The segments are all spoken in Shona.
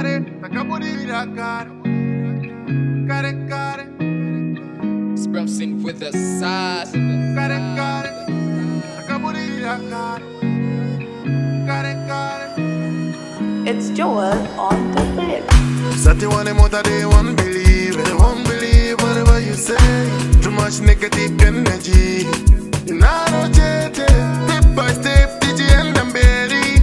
kare, takaburira kare, kare kare. Sprouting with the sauce. Kare kare, takaburira kare, kare kare. It's Joel on the flip. Sati wane mota they won't believe whatever you say. Too much negative energy. You not rotate, step by step, DJ and Damberi.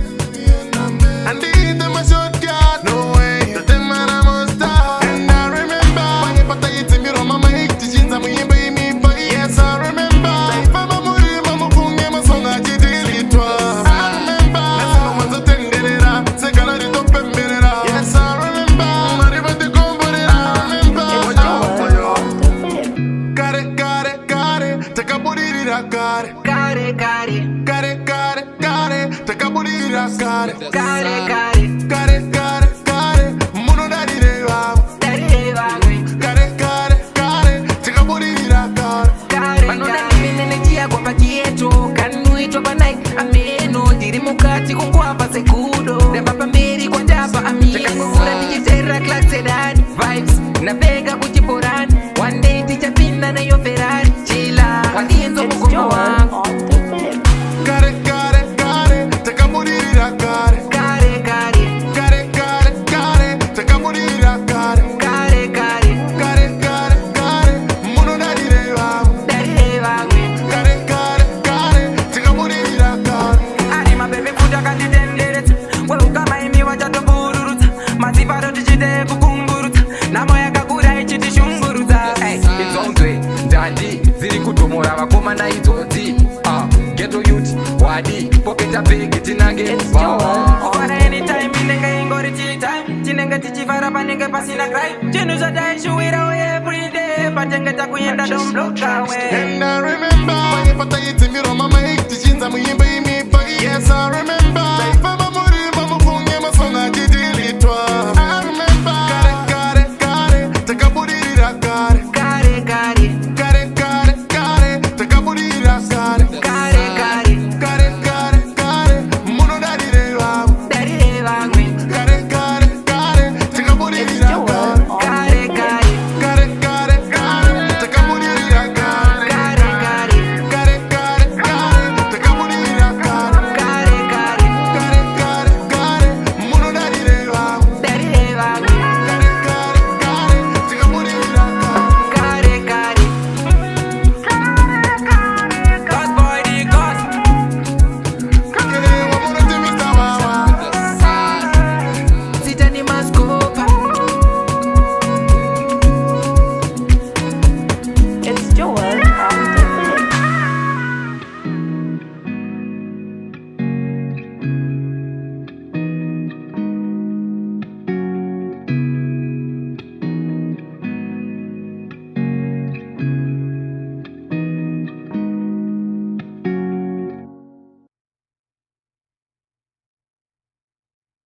And them a shortcut, no way. The them man I must stop. And I remember when you put it in me, mama hate the jeans and we buy me buy. Yes I remember. If I'm a muri, mama kunge ma song a jidili twa. I remember. Let's go once a tenderera, sekala di top emberera. Yes I remember. Mariba di komborera. I remember. Kare kare kare, takaburira kare. Kare kare, Kare kare kare, takaburira kare. kare kare, Kare kare kare, muno dari rewa. dare vangwe, Kare kare kare, takaburira kare. kare manona nimene nejia kwa paki yetu kanu itwa panai ameno diri mukati kukwapa sekudo reba pamberi kwa japa amini tekakura dijitera class sedani vibes na bega kuchiporani one day tichapinda na yo Ferrari chila wadienzo It's mukoma Joel wangu on the flip. Kare kare kare, takaburira kare. kare kare, Kare kare kare, takaburira kare. kare kare, Kare kare kare, muno dari rewa. dare vangwe. Kare kare kare, takaburira kare. Ari mapepe futa kanditenderetsa wehuka maimi wachatombururutsa mazivaro tichite kukungurutsa namo yakakura ichitishungurutsa idzonzwe ndandi dziri kutomora vakomana idzodzi geto youth wadi poketa bhegi tinange It's Joel on ofana anytime inenge ingori chitime tinenge tichifara panenge pasina crime chinhu zvataishuwirawo everyday patenge takuenda domblokawe And I remember when you put it in me, mama hate the jeans and we buy me buy. Yes I remember.